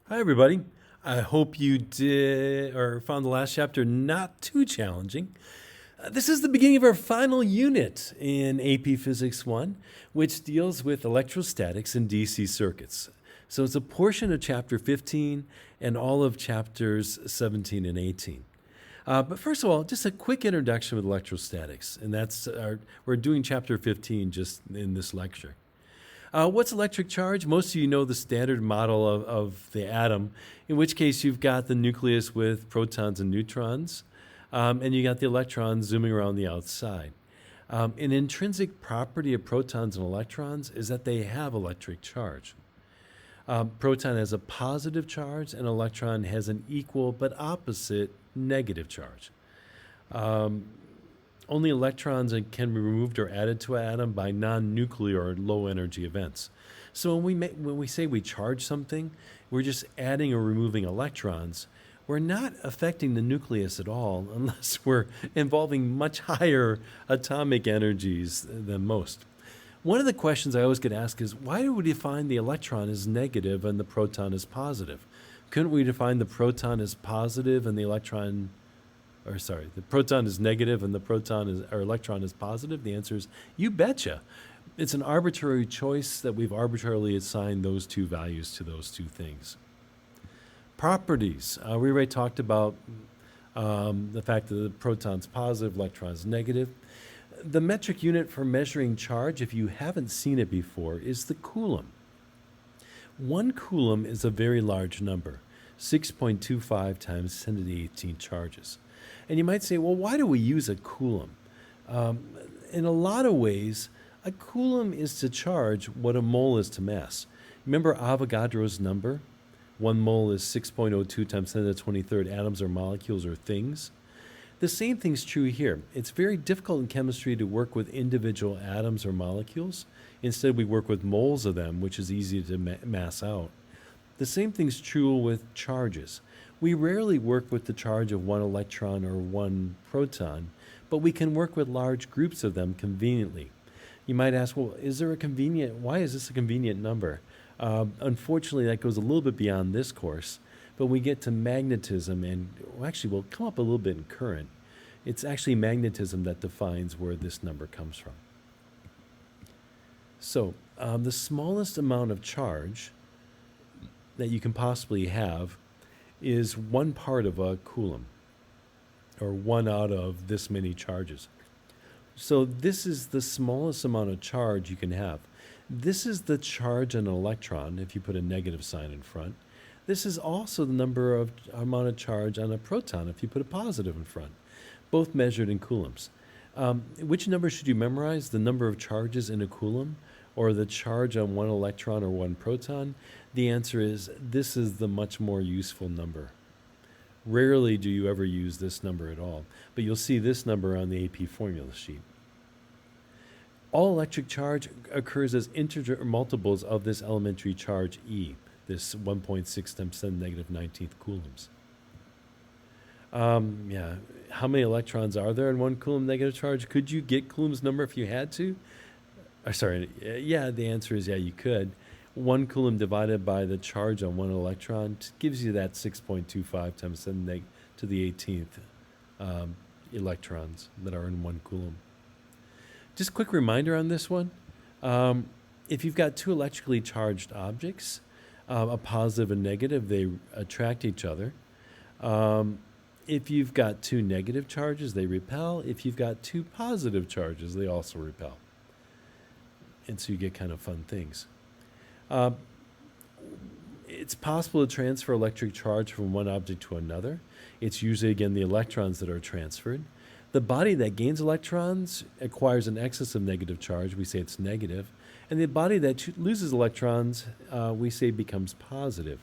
Hi, everybody. I hope you did or found the last chapter not too challenging. This is the beginning of our final unit in AP Physics 1, which deals with electrostatics and DC circuits. So it's a portion of chapter 15 and all of chapters 17 and 18. But first of all, just a quick introduction with electrostatics, and we're doing chapter 15 just in this lecture. What's electric charge? Most of you know the standard model of the atom, in which case you've got the nucleus with protons and neutrons, and you got the electrons zooming around the outside. An intrinsic property of protons and electrons is that they have electric charge. Proton has a positive charge, and electron has an equal but opposite negative charge. Only electrons can be removed or added to an atom by non-nuclear or low-energy events. So when we say we charge something, we're just adding or removing electrons. We're not affecting the nucleus at all unless we're involving much higher atomic energies than most. One of the questions I always get asked is, why do we define the electron as negative and the proton as positive? Couldn't we define the proton as positive and the proton is negative and the electron is positive? The answer is, you betcha. It's an arbitrary choice that we've arbitrarily assigned those two values to those two things. Properties. We already talked about the fact that the proton's positive, electron's negative. The metric unit for measuring charge, if you haven't seen it before, is the coulomb. 1 coulomb is a very large number, 6.25 times 10 to the 18 charges. And you might say, well, why do we use a coulomb? In a lot of ways, a coulomb is to charge what a mole is to mass. Remember Avogadro's number? 1 mole is 6.02 times 10 to the 23rd atoms or molecules or things. The same thing's true here. It's very difficult in chemistry to work with individual atoms or molecules. Instead, we work with moles of them, which is easy to mass out. The same thing's true with charges. We rarely work with the charge of 1 electron or 1 proton, but we can work with large groups of them conveniently. You might ask, well, why is this a convenient number? Unfortunately, that goes a little bit beyond this course, but we get to magnetism, and we'll come up a little bit in current. It's actually magnetism that defines where this number comes from. So, the smallest amount of charge that you can possibly have is 1 part of a coulomb, or 1 out of this many charges. So this is the smallest amount of charge you can have. This is the charge on an electron, if you put a negative sign in front. This is also the amount of charge on a proton, if you put a positive in front, both measured in coulombs. Which number should you memorize? The number of charges in a coulomb, or the charge on 1 electron or 1 proton? The answer is, this is the much more useful number. Rarely do you ever use this number at all, but you'll see this number on the AP formula sheet. All electric charge occurs as integer multiples of this elementary charge E, this 1.6 times 10 negative 19th coulombs. How many electrons are there in 1 coulomb negative charge? Could you get Coulomb's number if you had to? The answer is you could. 1 coulomb divided by the charge on 1 electron gives you that 6.25 times 10 to the 18th electrons that are in 1 coulomb. Just a quick reminder on this one. If you've got 2 electrically charged objects, a positive and negative, they attract each other. If you've got 2 negative charges, they repel. If you've got 2 positive charges, they also repel. And so you get kind of fun things. It's possible to transfer electric charge from one object to another. It's usually, again, the electrons that are transferred. The body that gains electrons acquires an excess of negative charge. We say it's negative. And the body that loses electrons, we say becomes positive.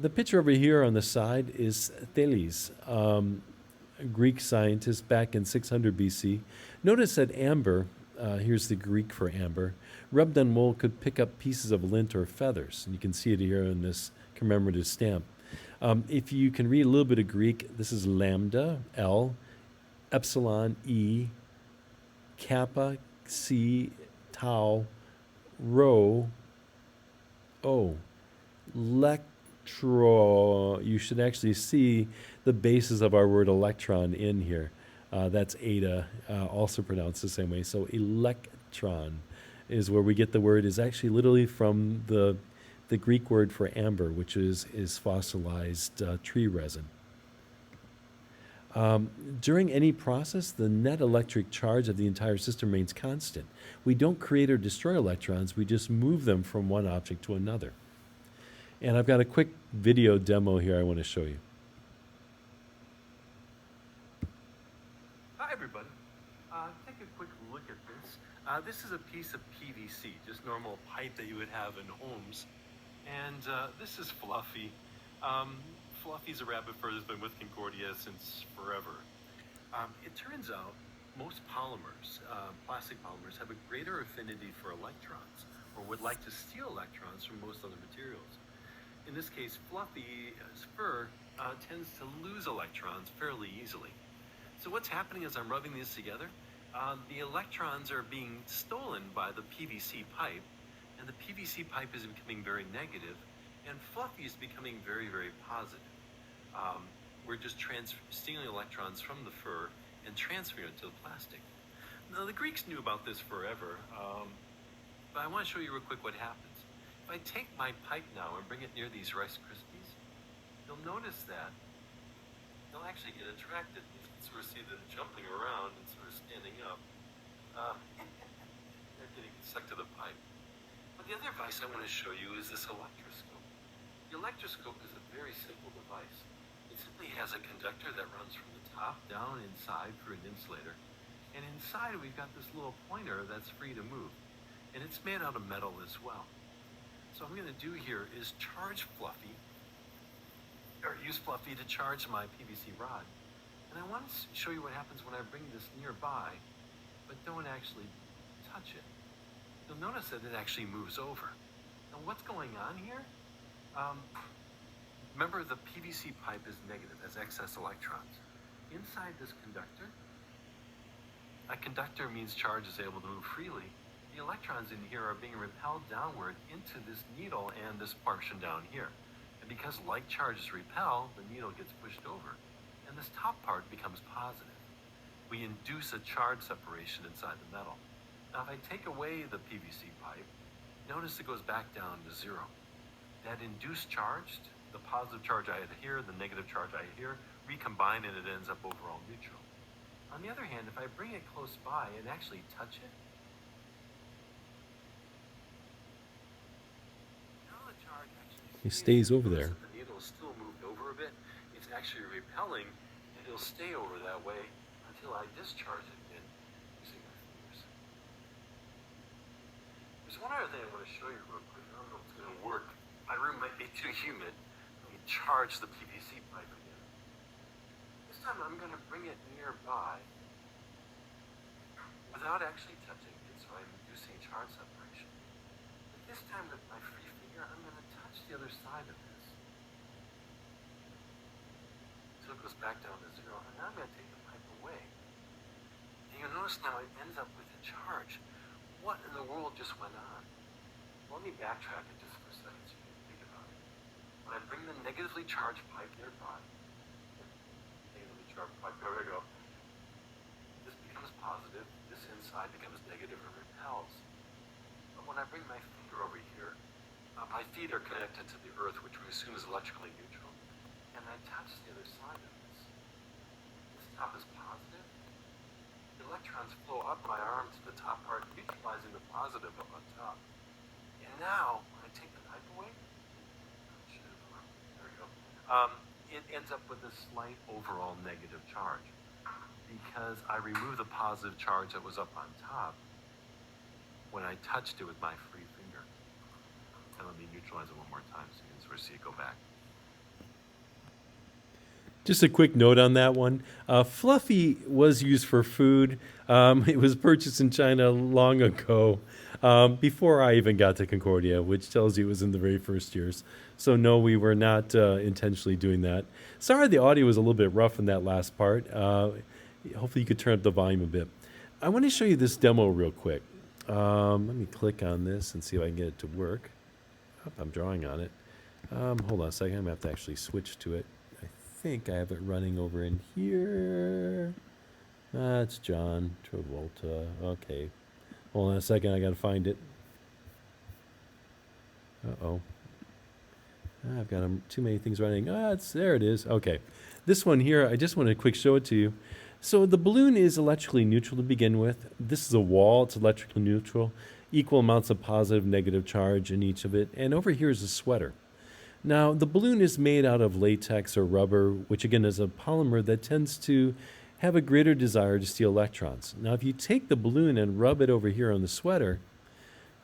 The picture over here on the side is Thales, a Greek scientist back in 600 BC. Notice that amber, here's the Greek for amber, rubbed on wool could pick up pieces of lint or feathers. And you can see it here in this commemorative stamp. If you can read a little bit of Greek, this is lambda, L, epsilon, E, kappa, C, tau, rho, O. You should actually see the basis of our word electron in here. That's eta, also pronounced the same way. So electron is where we get the word, is actually literally from the Greek word for amber, which is fossilized tree resin. During any process, the net electric charge of the entire system remains constant. We don't create or destroy electrons, we just move them from one object to another. And I've got a quick video demo here I want to show you. Hi everybody. Take a quick look at this. This is a piece of PVC, just normal pipe that you would have in homes. And this is Fluffy. Fluffy's a rabbit fur that's been with Concordia since forever. It turns out most polymers, plastic polymers, have a greater affinity for electrons, or would like to steal electrons from most other materials. In this case, Fluffy's fur tends to lose electrons fairly easily. So what's happening as I'm rubbing these together? The electrons are being stolen by the PVC pipe, and the PVC pipe is becoming very negative, and Fluffy is becoming very, very positive. We're just stealing electrons from the fur and transferring it to the plastic. Now, the Greeks knew about this forever, but I want to show you real quick what happens. If I take my pipe now and bring it near these Rice Krispies, you'll notice that they'll actually get attracted. You can sort of see them jumping around and sort of standing up. They're getting stuck to the pipe. But the other device I want to show you is this electroscope. The electroscope is a very simple device. It simply has a conductor that runs from the top down inside through an insulator. And inside we've got this little pointer that's free to move. And it's made out of metal as well. So what I'm going to do here is charge Fluffy, or use Fluffy to charge my PVC rod. And I want to show you what happens when I bring this nearby, but don't actually touch it. You'll notice that it actually moves over. Now what's going on here? Remember, the PVC pipe is negative, has excess electrons. Inside this conductor, a conductor means charge is able to move freely. The electrons in here are being repelled downward into this needle and this portion down here. And because like charges repel, the needle gets pushed over, and this top part becomes positive. We induce a charge separation inside the metal. Now, if I take away the PVC pipe, notice it goes back down to zero. That induced charge, the positive charge I had here, the negative charge I had here, recombine and it ends up overall neutral. On the other hand, if I bring it close by and actually touch it, it stays over there. The needle is still moved over a bit. It's actually repelling, and it'll stay over that way until I discharge it again using my fingers. There's one other thing I want to show you real quick. I don't know if it's going to work. My room might be too humid. Let me charge the PVC pipe again. This time I'm going to bring it nearby without actually touching it, so I'm inducing charge separation. But this time with my free finger, I'm going to touch the other side of this. So it goes back down to zero, and now I'm going to take the pipe away. And you'll notice now it ends up with a charge. What in the world just went on? Let me backtrack it just for a second so you can think about it. When I bring the negatively charged pipe nearby, there we go. This becomes positive, this inside becomes negative and repels. But when I bring my finger over here, my feet are connected to the earth, which we assume is electrically neutral, and I touch the other side of this. This top is positive. The electrons flow up my arm to the top part, neutralizing the positive up on top. And now, when I take the pipe away, there we go. It ends up with a slight overall negative charge because I removed the positive charge that was up on top when I touched it with my free finger. And let me neutralize it one more time so you can sort of see it go back. Just a quick note on that one. Fluffy was used for food. It was purchased in China long ago, before I even got to Concordia, which tells you it was in the very first years. So no, we were not intentionally doing that. Sorry the audio was a little bit rough in that last part. Hopefully you could turn up the volume a bit. I want to show you this demo real quick. Let me click on this and see if I can get it to work. Oh, I'm drawing on it. Hold on a second. I'm going to have to actually switch to it. I think I have it running over in here. That's John Travolta. Okay. Hold on a second. I got to find it. Uh-oh. I've got too many things running. There it is. Okay. This one here, I just want to quick show it to you. So the balloon is electrically neutral to begin with. This is a wall. It's electrically neutral. Equal amounts of positive, negative charge in each of it. And over here is a sweater. Now, the balloon is made out of latex or rubber, which again is a polymer that tends to have a greater desire to steal electrons. Now, if you take the balloon and rub it over here on the sweater,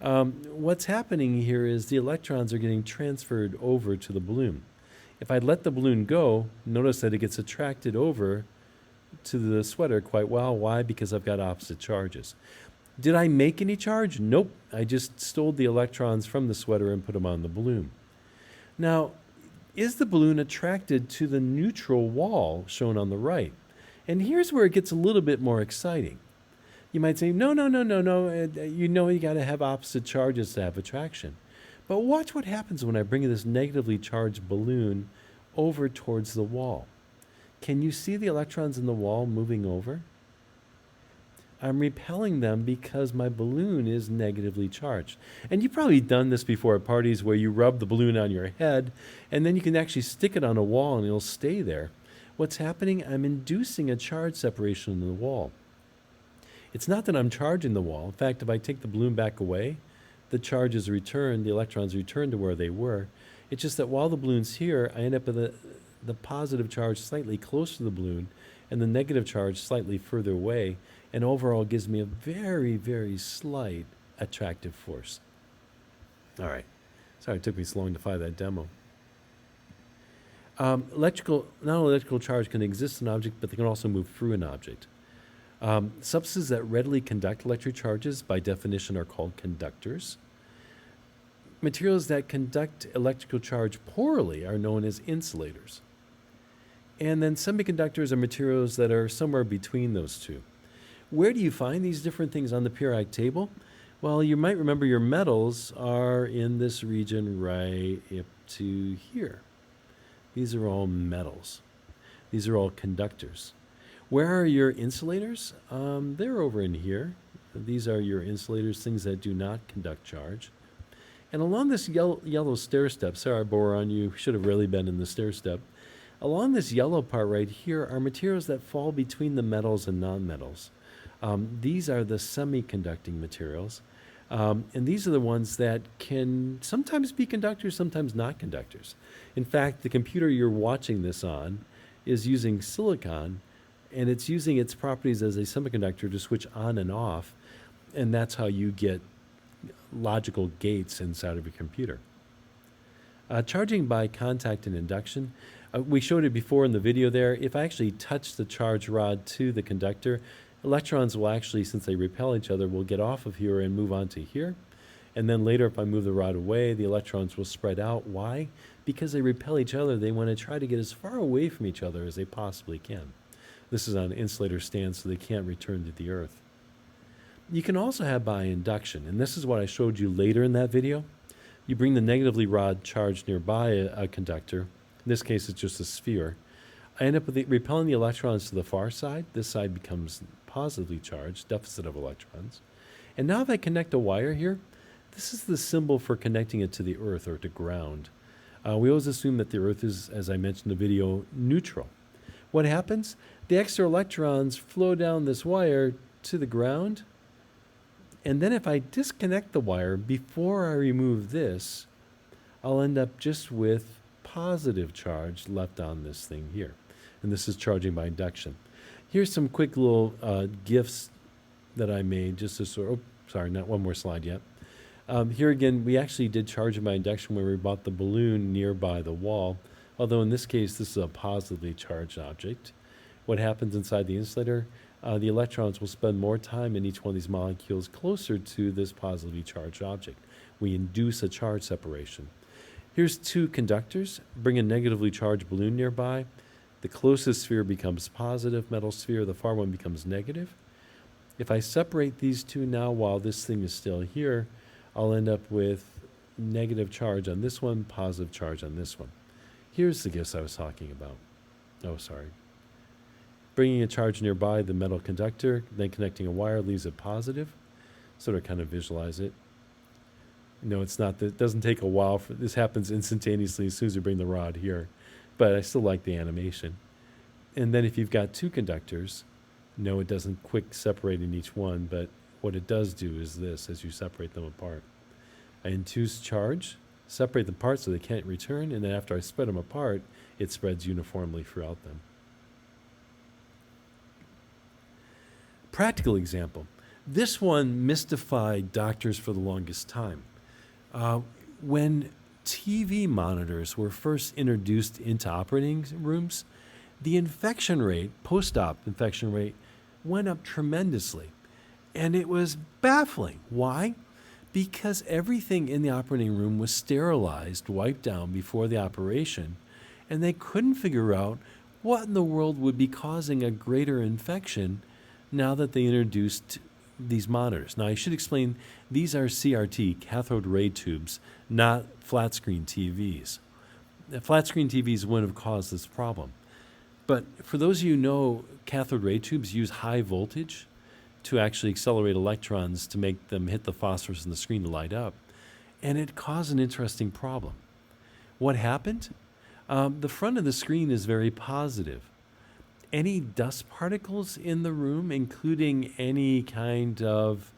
what's happening here is the electrons are getting transferred over to the balloon. If I let the balloon go, notice that it gets attracted over to the sweater quite well. Why? Because I've got opposite charges. Did I make any charge? Nope. I just stole the electrons from the sweater and put them on the balloon. Now, is the balloon attracted to the neutral wall shown on the right? And here's where it gets a little bit more exciting. You might say, no. You got to have opposite charges to have attraction. But watch what happens when I bring this negatively charged balloon over towards the wall. Can you see the electrons in the wall moving over? I'm repelling them because my balloon is negatively charged. And you've probably done this before at parties where you rub the balloon on your head and then you can actually stick it on a wall and it'll stay there. What's happening? I'm inducing a charge separation in the wall. It's not that I'm charging the wall. In fact, if I take the balloon back away, the charge is returned, the electrons return to where they were. It's just that while the balloon's here, I end up with the positive charge slightly closer to the balloon and the negative charge slightly further away, and overall gives me a very, very slight attractive force. All right. Sorry, it took me so long to find that demo. Not only electrical charge can exist in an object, but they can also move through an object. Substances that readily conduct electric charges, by definition, are called conductors. Materials that conduct electrical charge poorly are known as insulators. And then semiconductors are materials that are somewhere between those two. Where do you find these different things on the periodic table? Well, you might remember your metals are in this region right up to here. These are all metals. These are all conductors. Where are your insulators? They're over in here. These are your insulators, things that do not conduct charge. And along this yellow stair step, sorry I bore on you, should have really been in the stair step. Along this yellow part right here are materials that fall between the metals and nonmetals. These are the semiconducting materials. And these are the ones that can sometimes be conductors, sometimes not conductors. In fact, the computer you're watching this on is using silicon, and it's using its properties as a semiconductor to switch on and off, and that's how you get logical gates inside of a computer. Charging by contact and induction. We showed it before in the video there. If I actually touch the charge rod to the conductor, electrons will actually, since they repel each other, will get off of here and move on to here. And then later, if I move the rod away, the electrons will spread out. Why? Because they repel each other. They want to try to get as far away from each other as they possibly can. This is on an insulator stand, so they can't return to the earth. You can also have by induction, and this is what I showed you later in that video. You bring the negatively rod charged nearby a conductor. In this case, it's just a sphere. I end up with repelling the electrons to the far side. This side becomes positively charged, deficit of electrons. And now if I connect a wire here, this is the symbol for connecting it to the earth or to ground. We always assume that the earth is, as I mentioned in the video, neutral. What happens? The extra electrons flow down this wire to the ground. And then if I disconnect the wire before I remove this, I'll end up just with positive charge left on this thing here. And this is charging by induction. Here's some quick little GIFs that I made just to sort of, sorry, not one more slide yet. Here again, we actually did charging by induction when we brought the balloon nearby the wall, although in this case, this is a positively charged object. What happens inside the insulator? The electrons will spend more time in each one of these molecules closer to this positively charged object. We induce a charge separation. Here's two conductors. Bring a negatively charged balloon nearby. The closest sphere becomes positive metal sphere. The far one becomes negative. If I separate these two now while this thing is still here, I'll end up with negative charge on this one, positive charge on this one. Here's the gifts I was talking about. Oh, sorry. Bringing a charge nearby the metal conductor, then connecting a wire leaves it positive. Sort of kind of visualize it. No, it's not. It doesn't take a while. This happens instantaneously as soon as you bring the rod here. But I still like the animation. And then if you've got two conductors, no, it doesn't quick separate in each one, but what it does do is this as you separate them apart. I induce charge, separate them apart so they can't return, and then after I spread them apart, it spreads uniformly throughout them. Practical example. This one mystified doctors for the longest time. When TV monitors were first introduced into operating rooms, the infection rate, post-op infection rate, went up tremendously. And it was baffling. Why? Because everything in the operating room was sterilized, wiped down before the operation, and they couldn't figure out what in the world would be causing a greater infection now that they introduced these monitors. Now, I should explain, these are CRT, cathode ray tubes, not flat screen TVs. Flat screen TVs wouldn't have caused this problem. But for those of you who know, cathode ray tubes use high voltage to actually accelerate electrons to make them hit the phosphorus in the screen to light up. And it caused an interesting problem. What happened? The front of the screen is very positive. Any dust particles in the room, including any kind of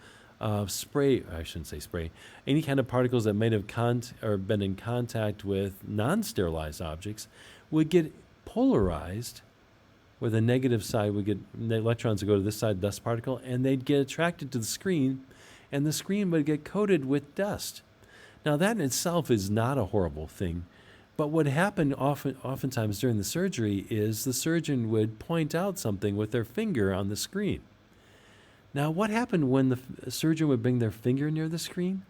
spray, I shouldn't say spray, any kind of particles that might have been in contact with non-sterilized objects, would get polarized, where the negative side would get, the electrons would go to this side, dust particle, and they'd get attracted to the screen, and the screen would get coated with dust. Now, that in itself is not a horrible thing. But what happened oftentimes during the surgery is the surgeon would point out something with their finger on the screen. Now, what happened when the surgeon would bring their finger near the screen?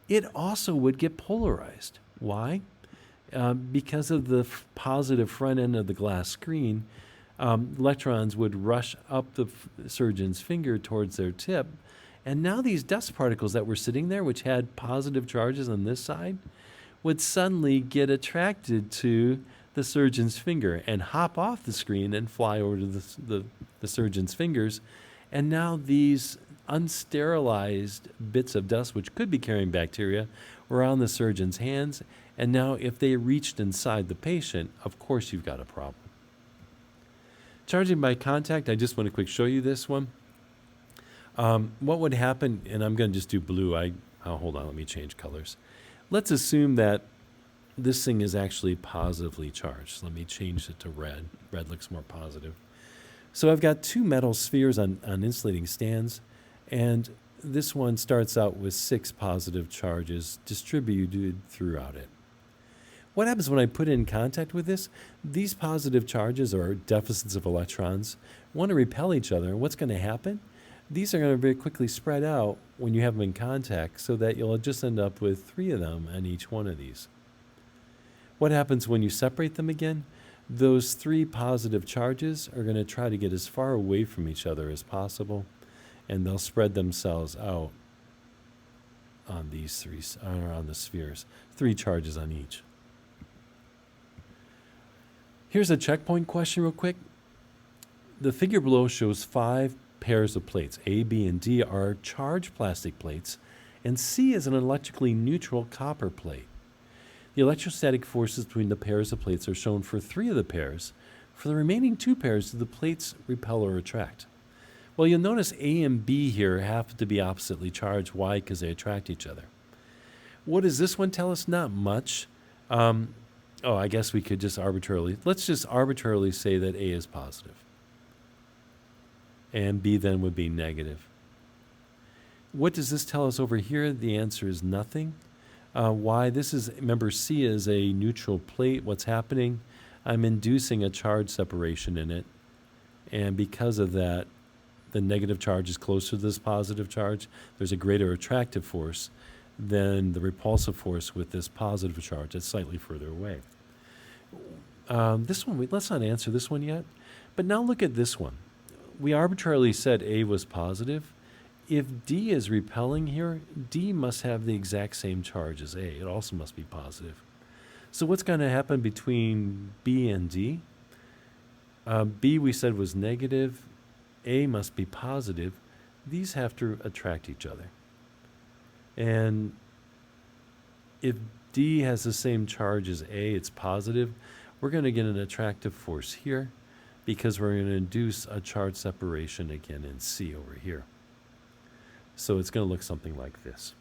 It also would get polarized. Why? Because of the positive front end of the glass screen, electrons would rush up the surgeon's finger towards their tip. And now these dust particles that were sitting there, which had positive charges on this side, would suddenly get attracted to the surgeon's finger and hop off the screen and fly over to the surgeon's fingers. And now these unsterilized bits of dust, which could be carrying bacteria, were on the surgeon's hands. And now if they reached inside the patient, of course you've got a problem. Charging by contact, I just want to quick show you this one. What would happen, and I'm going to just do blue. Hold on, let me change colors. Let's assume that this thing is actually positively charged. Let me change it to red. Red looks more positive. So I've got two metal spheres on insulating stands, and this one starts out with 6 positive charges distributed throughout it. What happens when I put it in contact with this? These positive charges, or deficits of electrons, want to repel each other. And what's going to happen? These are going to very quickly spread out when you have them in contact, so that you'll just end up with 3 of them on each one of these. What happens when you separate them again? Those 3 positive charges are going to try to get as far away from each other as possible, and they'll spread themselves out on these 3, or on the spheres. 3 charges on each. Here's a checkpoint question real quick. The figure below shows 5 pairs of plates. A, B, and D are charged plastic plates, and C is an electrically neutral copper plate. The electrostatic forces between the pairs of plates are shown for 3 of the pairs. For the remaining 2 pairs, do the plates repel or attract? Well, you'll notice A and B here have to be oppositely charged. Why? Because they attract each other. What does this one tell us? Not much. I guess we could just let's just arbitrarily say that A is positive. And B then would be negative. What does this tell us over here? The answer is nothing. Why? Remember, C is a neutral plate. What's happening? I'm inducing a charge separation in it. And because of that, the negative charge is closer to this positive charge. There's a greater attractive force than the repulsive force with this positive charge that's slightly further away. This one, let's not answer this one yet. But now look at this one. We arbitrarily said A was positive, If D is repelling here, D must have the exact same charge as A. It also must be positive. So what's going to happen between B and D? B we said was negative. A must be positive. These have to attract each other. And if D has the same charge as A, it's positive, we're going to get an attractive force here because we're going to induce a charge separation again in C over here. So it's going to look something like this.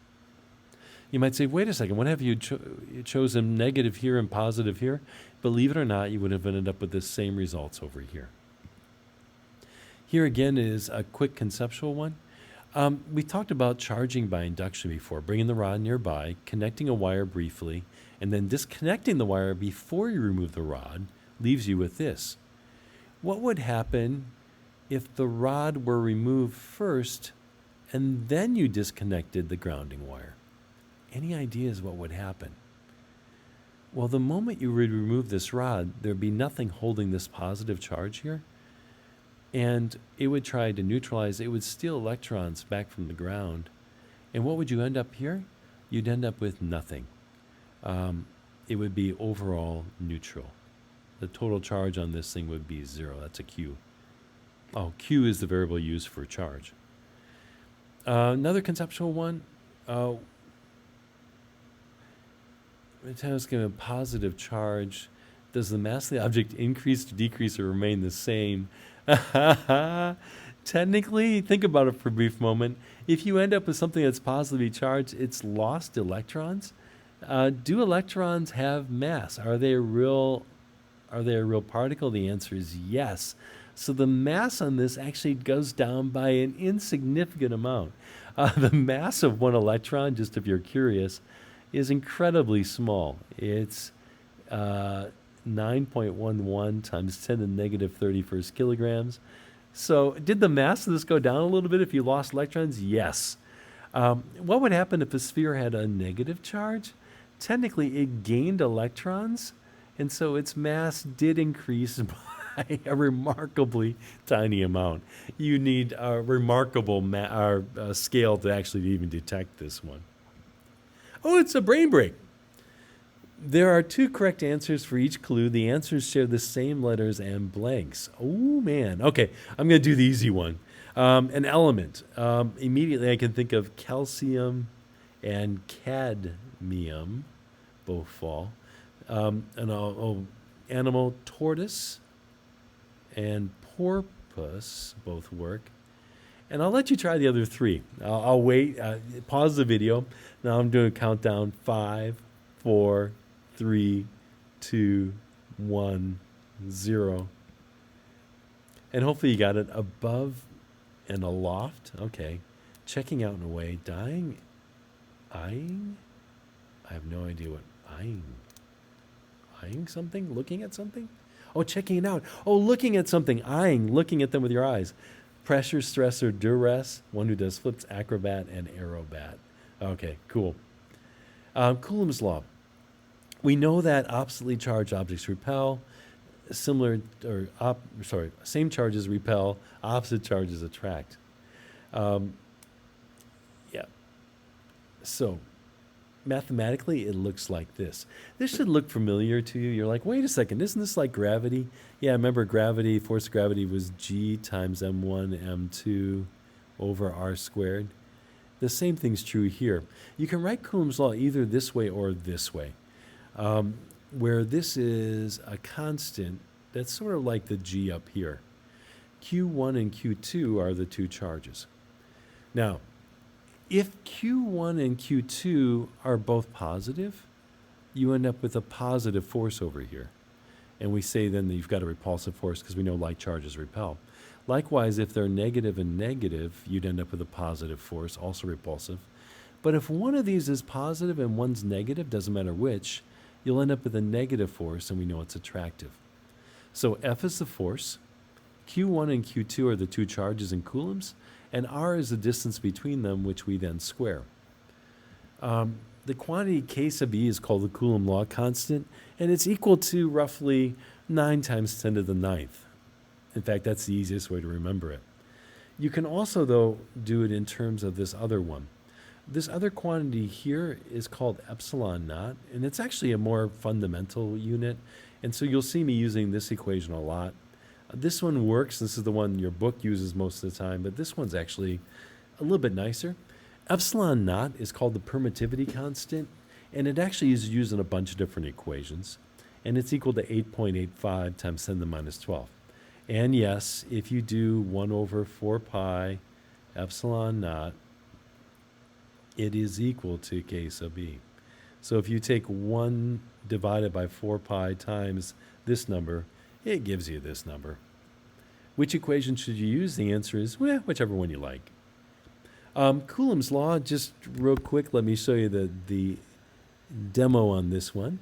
You might say, wait a second, what have you chosen negative here and positive here? Believe it or not, you would have ended up with the same results over here. Here again is a quick conceptual one. We talked about charging by induction before, bringing the rod nearby, connecting a wire briefly, and then disconnecting the wire before you remove the rod leaves you with this. What would happen if the rod were removed first and then you disconnected the grounding wire? Any ideas what would happen? Well, the moment you would remove this rod, there'd be nothing holding this positive charge here. And it would try to neutralize, it would steal electrons back from the ground. And what would you end up here? You'd end up with nothing. It would be overall neutral. The total charge on this thing would be 0. That's a Q. Oh, Q is the variable used for charge. Another conceptual one. It's given a positive charge. Does the mass of the object increase, decrease, or remain the same? Technically, think about it for a brief moment. If you end up with something that's positively charged, it's lost electrons. Do electrons have mass? Are they a real particle? The answer is yes. So the mass on this actually goes down by an insignificant amount. The mass of one electron, just if you're curious, is incredibly small. It's 9.11 times 10 to the negative 31st kilograms. So did the mass of this go down a little bit if you lost electrons? Yes. What would happen if a sphere had a negative charge? Technically, it gained electrons, and so its mass did increase by a remarkably tiny amount. You need a remarkable scale to actually even detect this one. Oh, it's a brain break. There are 2 correct answers for each clue. The answers share the same letters and blanks. Oh, man. Okay, I'm going to do the easy one. An element. Immediately I can think of calcium and cadmium. Both fall. Animal, tortoise and porpoise both work. And I'll let you try the other 3. I'll wait. Pause the video. Now I'm doing a countdown. 5, 4, 3, 2, 1, 0. And hopefully you got it. Above and aloft. Okay. Checking out and away. Dying. Eyeing? I have no idea what eyeing. Eyeing something? Looking at something? Oh, checking it out. Oh, looking at something. Eyeing. Looking at them with your eyes. Pressure, stressor, duress. One who does flips, acrobat, and aerobat. Okay, cool. Coulomb's law. We know that oppositely charged objects repel. Same charges repel. Opposite charges attract. Yeah. So, mathematically, it looks like this. This should look familiar to you. You're like, wait a second, isn't this like gravity? Yeah, remember gravity, force of gravity was G times M1, M2 over R squared. The same thing's true here. You can write Coulomb's law either this way or this way, where this is a constant that's sort of like the G up here. Q1 and Q2 are the 2 charges. Now, if Q1 and Q2 are both positive, you end up with a positive force over here. And we say then that you've got a repulsive force because we know like charges repel. Likewise, if they're negative and negative, you'd end up with a positive force, also repulsive. But if one of these is positive and one's negative, doesn't matter which, you'll end up with a negative force, and we know it's attractive. So F is the force, Q1 and Q2 are the 2 charges in coulombs, and R is the distance between them, which we then square. The quantity K sub E is called the Coulomb law constant, and it's equal to roughly 9 times 10 to the 9th. In fact, that's the easiest way to remember it. You can also, though, do it in terms of this other one. This other quantity here is called epsilon naught, and it's actually a more fundamental unit. And so you'll see me using this equation a lot. This one works. This is the one your book uses most of the time, but this one's actually a little bit nicer. Epsilon naught is called the permittivity constant, and it actually is used in a bunch of different equations. And it's equal to 8.85 times 10 to the minus 12. And yes, if you do 1 over 4 pi epsilon naught, it is equal to k sub e. So if you take 1 divided by 4 pi times this number, it gives you this number. Which equation should you use? The answer is, well, whichever one you like. Coulomb's law, just real quick, let me show you the demo on this one.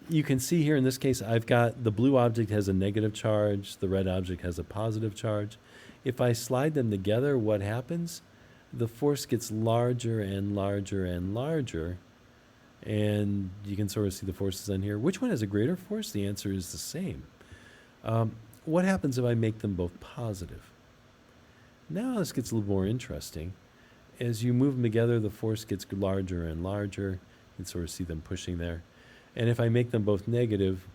You can see here in this case, I've got the blue object has a negative charge, the red object has a positive charge. If I slide them together, what happens? The force gets larger and larger and larger, and you can sort of see the forces on here. Which one has a greater force? The answer is the same. What happens if I make them both positive? Now this gets a little more interesting. As you move them together, the force gets larger and larger. You can sort of see them pushing there. And if I make them both negative,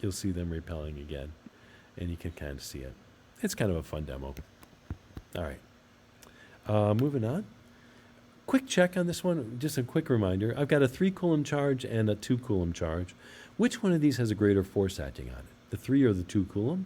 you'll see them repelling again. And you can kind of see it. It's kind of a fun demo. All right. Moving on. Quick check on this one. Just a quick reminder. I've got a 3 Coulomb charge and a 2 Coulomb charge. Which one of these has a greater force acting on it? The 3 or the 2 Coulomb?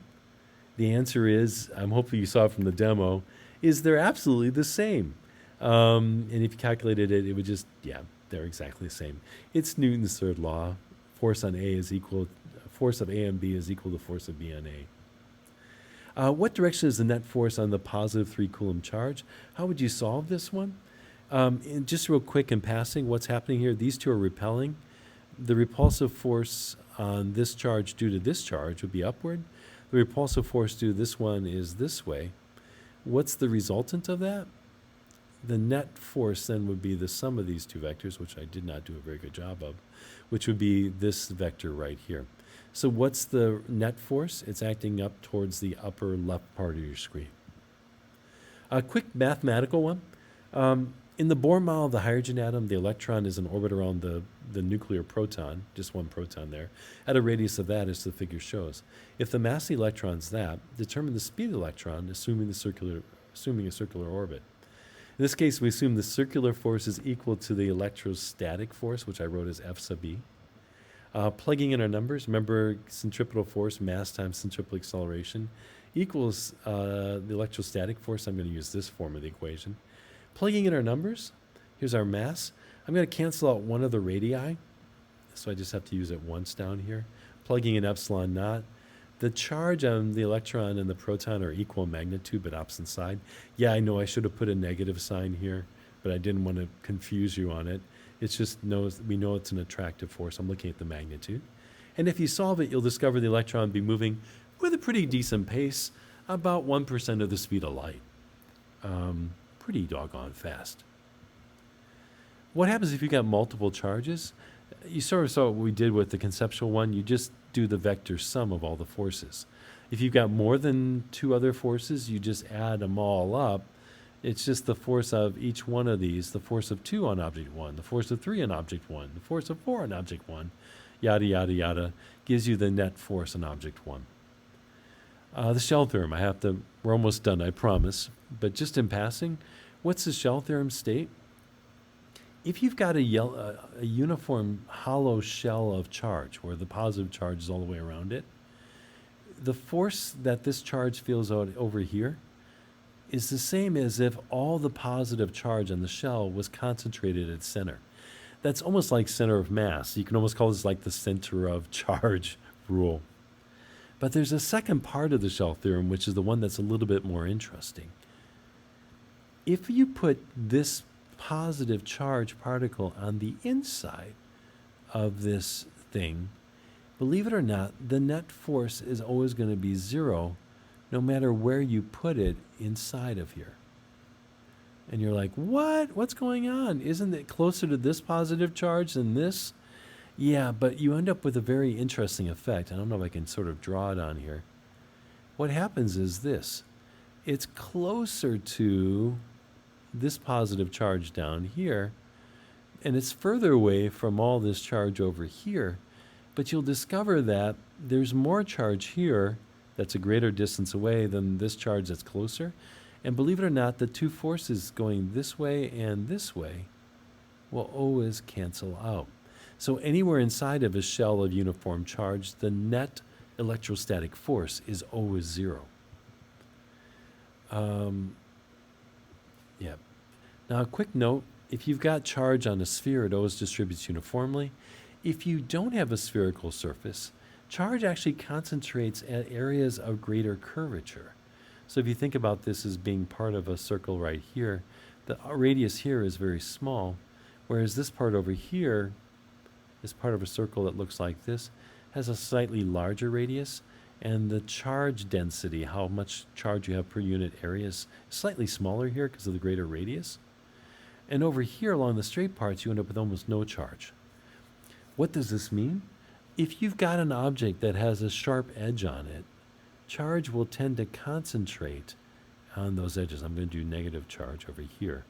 The answer is, hopefully you saw it from the demo, is they're absolutely the same. And if you calculated it, it would just, yeah, they're exactly the same. It's Newton's third law. Force on A is equal, force of A and B is equal to force of B on A. What direction is the net force on the positive 3 Coulomb charge? How would you solve this one? And just real quick in passing, what's happening here, these two are repelling. The repulsive force on this charge due to this charge would be upward. The repulsive force due to this one is this way. What's the resultant of that? The net force then would be the sum of these two vectors, which I did not do a very good job of, which would be this vector right here. So what's the net force? It's acting up towards the upper left part of your screen. A quick mathematical one. In the Bohr model of the hydrogen atom, the electron is in orbit around the nuclear proton, just one proton there, at a radius of that, as the figure shows. If the mass of the electron is that, determine the speed of the electron, assuming a circular orbit. In this case, we assume the circular force is equal to the electrostatic force, which I wrote as F sub E. Plugging in our numbers, remember centripetal force, mass times centripetal acceleration, equals the electrostatic force. I'm going to use this form of the equation. Plugging in our numbers, here's our mass. I'm going to cancel out one of the radii, so I just have to use it once down here. Plugging in epsilon naught. The charge on the electron and the proton are equal magnitude but opposite side. Yeah, I know I should have put a negative sign here, but I didn't want to confuse you on it. It's just we know it's an attractive force. I'm looking at the magnitude. And if you solve it, you'll discover the electron will be moving with a pretty decent pace, about 1% of the speed of light. Pretty doggone fast. What happens if you got multiple charges? You sort of saw what we did with the conceptual one. You just do the vector sum of all the forces. If you've got more than 2 other forces, you just add them all up. It's just the force of each one of these, the force of 2 on object 1, the force of 3 on object 1, the force of 4 on object 1, yada, yada, yada, gives you the net force on object 1. The Shell theorem, we're almost done, I promise. But just in passing, what's the Shell theorem state? If you've got a uniform hollow shell of charge, where the positive charge is all the way around it, the force that this charge feels out over here is the same as if all the positive charge on the shell was concentrated at center. That's almost like center of mass. You can almost call this like the center of charge rule. But there's a second part of the Shell theorem, which is the one that's a little bit more interesting. If you put this positive charge particle on the inside of this thing, believe it or not, the net force is always going to be 0 no matter where you put it inside of here. And you're like, what? What's going on? Isn't it closer to this positive charge than this? Yeah, but you end up with a very interesting effect. I don't know if I can sort of draw it on here. what happens is this. It's closer to this positive charge down here, and it's further away from all this charge over here. But you'll discover that there's more charge here that's a greater distance away than this charge that's closer. And believe it or not, the two forces going this way and this way will always cancel out. So anywhere inside of a shell of uniform charge, the net electrostatic force is always zero. Yeah. Now, a quick note, if you've got charge on a sphere, it always distributes uniformly. If you don't have a spherical surface, charge actually concentrates at areas of greater curvature. So if you think about this as being part of a circle right here, the radius here is very small, whereas this part over here is part of a circle that looks like this, has a slightly larger radius, and the charge density, how much charge you have per unit area, is slightly smaller here because of the greater radius. And over here along the straight parts, you end up with almost no charge. What does this mean? If you've got an object that has a sharp edge on it, charge will tend to concentrate on those edges. I'm going to do negative charge over here.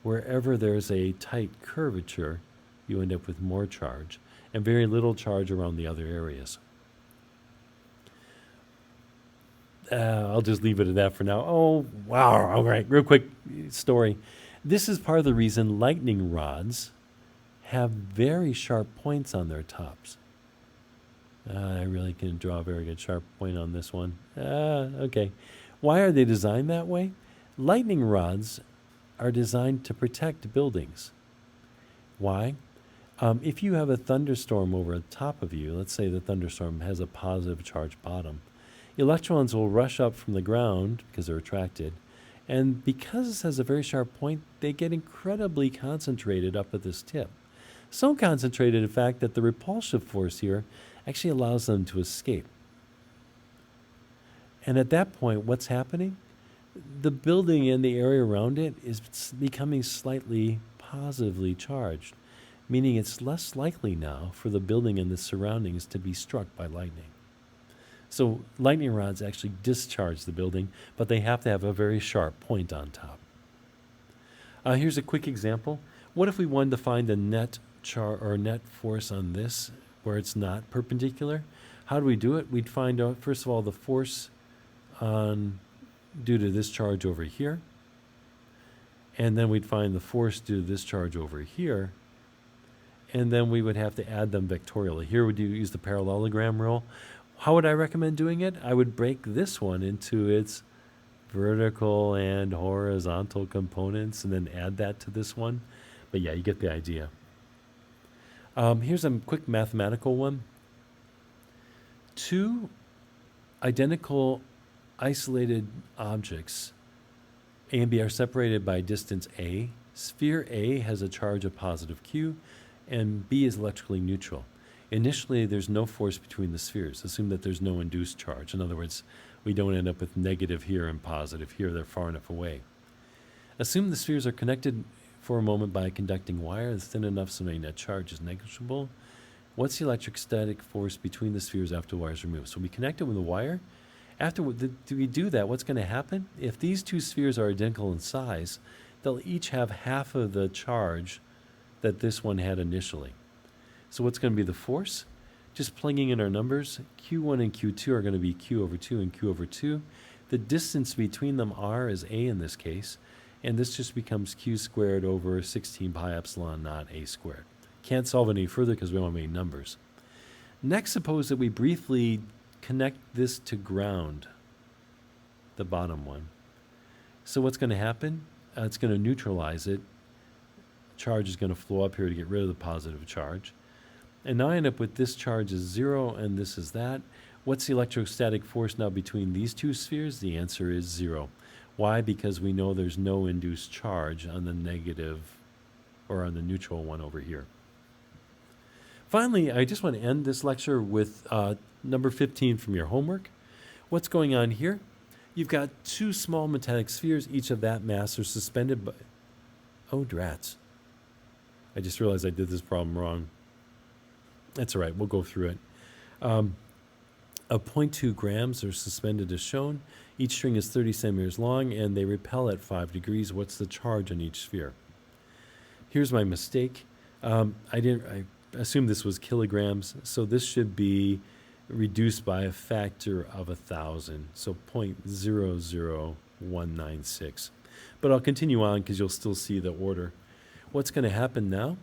Wherever there's a tight curvature, you end up with more charge, and very little charge around the other areas. I'll just leave it at that for now. Oh, wow. All right, real quick story. This is part of the reason lightning rods have very sharp points on their tops. I really can draw a very good sharp point on this one. Okay. Why are they designed that way? Lightning rods are designed to protect buildings. Why? If you have a thunderstorm over the top of you, let's say the thunderstorm has a positive charge bottom, electrons will rush up from the ground because they're attracted, and because this has a very sharp point, they get incredibly concentrated up at this tip. So concentrated, in fact, that the repulsive force here actually allows them to escape. And at that point, what's happening? The building and the area around it is becoming slightly positively charged, meaning it's less likely now for the building and the surroundings to be struck by lightning. So lightning rods actually discharge the building, but they have to have a very sharp point on top. Here's a quick example. What if we wanted to find the net net force on this where it's not perpendicular? How do we do it? We'd find out, first of all, the force due to this charge over here, and then we'd find the force due to this charge over here, and then we would have to add them vectorially. Here would you use the parallelogram rule. How would I recommend doing it? I would break this one into its vertical and horizontal components and then add that to this one. But yeah, you get the idea. Here's a quick mathematical one. Two identical isolated objects, A and B, are separated by distance A. Sphere A has a charge of positive Q, and B is electrically neutral. Initially, there's no force between the spheres. Assume that there's no induced charge. In other words, we don't end up with negative here and positive here. They're far enough away. Assume the spheres are connected for a moment by a conducting wire that's thin enough so any net charge is negligible. What's the electrostatic force between the spheres after the wire is removed? So we connect it with a wire. After we do that, what's going to happen? If these two spheres are identical in size, they'll each have half of the charge that this one had initially. So what's going to be the force? Just plugging in our numbers, Q1 and Q2 are going to be Q over 2 and Q over 2. The distance between them, R, is A in this case, and this just becomes Q squared over 16 pi epsilon naught A squared. Can't solve any further because we don't have any numbers. Next, suppose that we briefly connect this to ground, the bottom one. So what's going to happen? It's going to neutralize it. Charge is going to flow up here to get rid of the positive charge. And now I end up with this charge is 0 and this is that. What's the electrostatic force now between these two spheres? The answer is 0. Why? Because we know there's no induced charge on the negative or on the neutral one over here. Finally, I just want to end this lecture with number 15 from your homework. What's going on here? You've got two small metallic spheres, each of that mass, are suspended by... Oh, drats. I just realized I did this problem wrong. That's all right. We'll go through it. of 0.2 grams are suspended as shown. Each string is 30 centimeters long, and they repel at 5 degrees. What's the charge on each sphere? Here's my mistake. I assumed this was kilograms, so this should be reduced by a factor of 1,000, so 0.00196. But I'll continue on because you'll still see the order. What's going to happen now?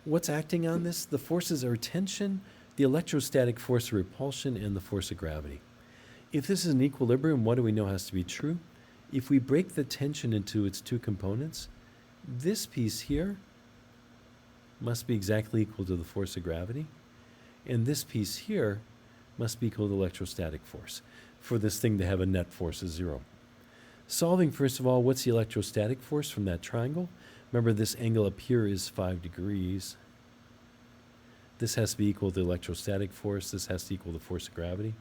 What's acting on this? The forces are tension, the electrostatic force of repulsion, and the force of gravity. If this is an equilibrium, what do we know has to be true? If we break the tension into its two components, this piece here must be exactly equal to the force of gravity, and this piece here must be equal to the electrostatic force for this thing to have a net force of 0. Solving, first of all, what's the electrostatic force from that triangle? Remember, this angle up here is 5 degrees. This has to be equal to the electrostatic force. This has to equal the force of gravity.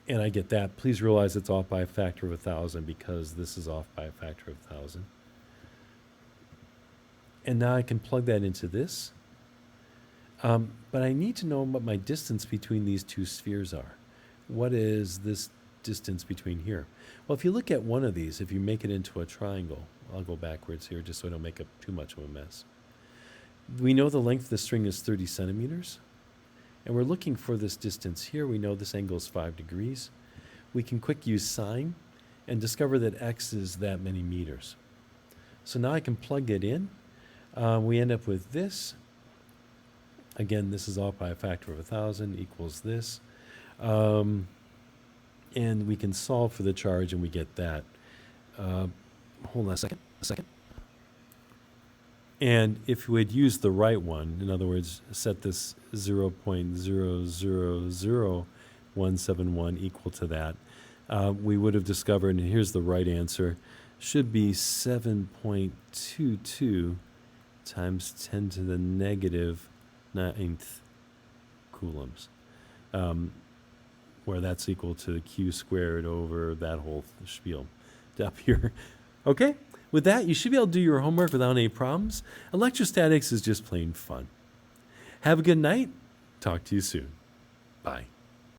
And I get that. Please realize it's off by a factor of 1,000 because this is off by a factor of 1,000. And now I can plug that into this. But I need to know what my distance between these two spheres are. What is this distance between here? Well, if you look at one of these, if you make it into a triangle, I'll go backwards here just so I don't make up too much of a mess. We know the length of the string is 30 centimeters. And we're looking for this distance here. We know this angle is 5 degrees. We can quick use sine and discover that x is that many meters. So now I can plug it in. We end up with this. Again, this is off by a factor of 1,000 equals this. And we can solve for the charge and we get that. Hold on a second. And if we'd used the right one, in other words, set this 0.000171 equal to that, we would have discovered, and here's the right answer, should be 7.22 times 10 to the negative 9th coulombs, where that's equal to q squared over that whole spiel up here. Okay? With that, you should be able to do your homework without any problems. Electrostatics is just plain fun. Have a good night. Talk to you soon. Bye.